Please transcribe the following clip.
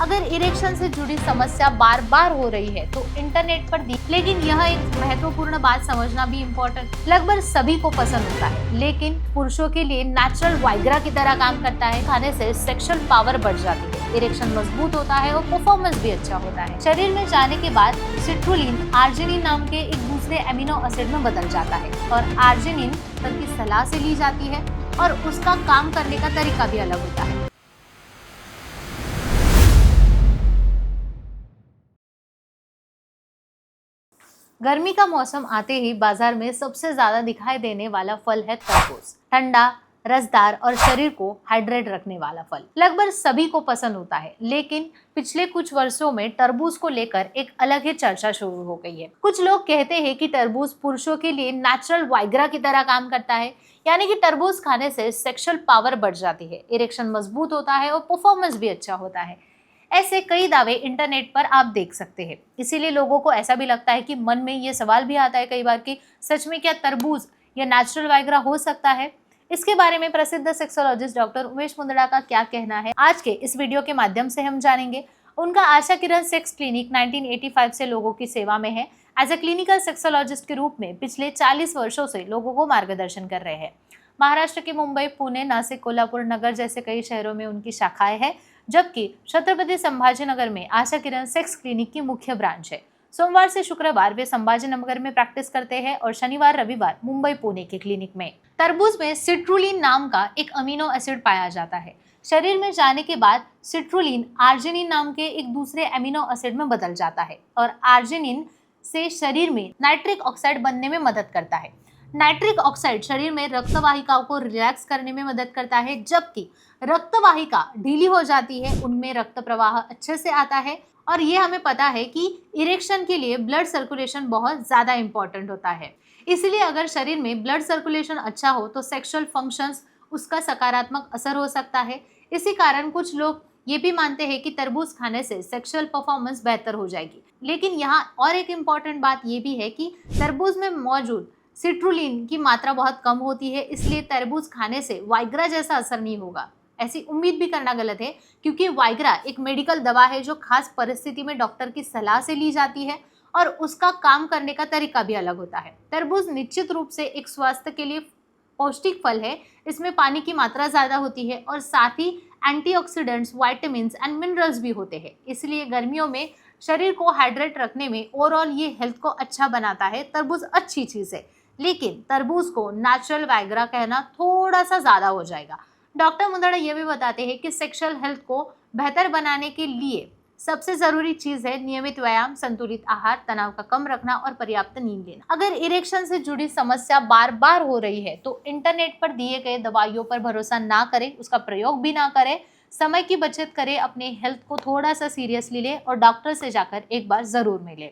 अगर इरेक्शन से जुड़ी समस्या बार बार हो रही है तो इंटरनेट पर दी, लेकिन यह एक महत्वपूर्ण बात समझना भी इम्पोर्टेंट। लगभग सभी को पसंद होता है, लेकिन पुरुषों के लिए नेचुरल वाइग्रा की तरह काम करता है। खाने से सेक्सुअल पावर बढ़ जाती है, इरेक्शन मजबूत होता है और परफॉर्मेंस भी अच्छा होता है। शरीर में जाने के बाद सिट्रुलिन आर्जिनिन नाम के एक दूसरे एमिनो एसिड में बदल जाता है और आर्जिनिन डॉक्टर की सलाह से ली जाती है और उसका काम करने का तरीका भी अलग होता है। गर्मी का मौसम आते ही बाजार में सबसे ज्यादा दिखाई देने वाला फल है तरबूज। ठंडा, रसदार और शरीर को हाइड्रेट रखने वाला फल लगभग सभी को पसंद होता है, लेकिन पिछले कुछ वर्षों में तरबूज को लेकर एक अलग ही चर्चा शुरू हो गई है। कुछ लोग कहते हैं कि तरबूज पुरुषों के लिए नेचुरल वाइग्रा की तरह काम करता है, यानी कि तरबूज खाने से सेक्सुअल पावर बढ़ जाती है, इरेक्शन मजबूत होता है और परफॉर्मेंस भी अच्छा होता है। ऐसे कई दावे इंटरनेट पर आप देख सकते हैं। इसीलिए लोगों को ऐसा भी लगता है कि मन में ये सवाल भी आता है कई बार कि सच में क्या तरबूज या नेचुरल वाइग्रा हो सकता है। इसके बारे में प्रसिद्ध सेक्सोलॉजिस्ट डॉक्टर उमेश मुंदड़ा का क्या कहना है, आज के इस वीडियो के माध्यम से हम जानेंगे। उनका आशा किरण सेक्स क्लिनिक 1985 से लोगों की सेवा में है। एज ए क्लिनिकल सेक्सोलॉजिस्ट के रूप में पिछले 40 वर्षों से लोगों को मार्गदर्शन कर रहे हैं। महाराष्ट्र के मुंबई, पुणे, नासिक, कोल्हापुर नगर जैसे कई शहरों में उनकी शाखाएं हैं, जबकि छत्रपति संभाजीनगर में आशा किरण सेक्स क्लिनिक की मुख्य ब्रांच है। सोमवार से शुक्रवार वे संभाजीनगर में प्रैक्टिस करते हैं और शनिवार रविवार मुंबई, पुणे के क्लिनिक में। तरबूज में सिट्रुलिन नाम का एक अमीनो एसिड पाया जाता है। शरीर में जाने के बाद सिट्रुलिन आर्जिनिन नाम के एक दूसरे एमिनो एसिड में बदल जाता है और आर्जिनिन से शरीर में नाइट्रिक ऑक्साइड बनने में मदद करता है। नाइट्रिक ऑक्साइड शरीर में रक्त वाहिकाओं को रिलैक्स करने में मदद करता है, जबकि रक्त वाहिका ढीली हो जाती है, उनमें रक्त प्रवाह अच्छे से आता है। और ये हमें पता है कि इरेक्शन के लिए ब्लड सर्कुलेशन बहुत ज़्यादा इंपॉर्टेंट होता है। इसलिए अगर शरीर में ब्लड सर्कुलेशन अच्छा हो तो सेक्सुअल फंक्शंस उसका सकारात्मक असर हो सकता है। इसी कारण कुछ लोग ये भी मानते हैं कि तरबूज खाने से सेक्सुअल परफॉर्मेंस बेहतर हो जाएगी। लेकिन यहाँ और एक इम्पॉर्टेंट बात ये भी है कि तरबूज में मौजूद सिट्रुलिन की मात्रा बहुत कम होती है, इसलिए तरबूज खाने से वाइग्रा जैसा असर नहीं होगा। ऐसी उम्मीद भी करना गलत है, क्योंकि वाइग्रा एक मेडिकल दवा है जो खास परिस्थिति में डॉक्टर की सलाह से ली जाती है और उसका काम करने का तरीका भी अलग होता है। तरबूज निश्चित रूप से एक स्वास्थ्य के लिए पौष्टिक फल है। इसमें पानी की मात्रा ज़्यादा होती है और साथ ही एंटीऑक्सीडेंट्स, विटामिन्स एंड मिनरल्स भी होते हैं। इसलिए गर्मियों में शरीर को हाइड्रेट रखने में ओवरऑल ये हेल्थ को अच्छा बनाता है। तरबूज अच्छी चीज़ है, लेकिन तरबूज को नेचुरल वाइग्रा कहना थोड़ा सा ज़्यादा हो जाएगा। डॉक्टर मुंदड़ा ये भी बताते हैं कि सेक्सुअल हेल्थ को बेहतर बनाने के लिए सबसे ज़रूरी चीज़ है नियमित व्यायाम, संतुलित आहार, तनाव का कम रखना और पर्याप्त नींद लेना। अगर इरेक्शन से जुड़ी समस्या बार बार हो रही है तो इंटरनेट पर दिए गए दवाइयों पर भरोसा ना करें, उसका प्रयोग भी ना करें। समय की बचत करें, अपने हेल्थ को थोड़ा सा सीरियसली लें और डॉक्टर से जाकर एक बार ज़रूर मिलें।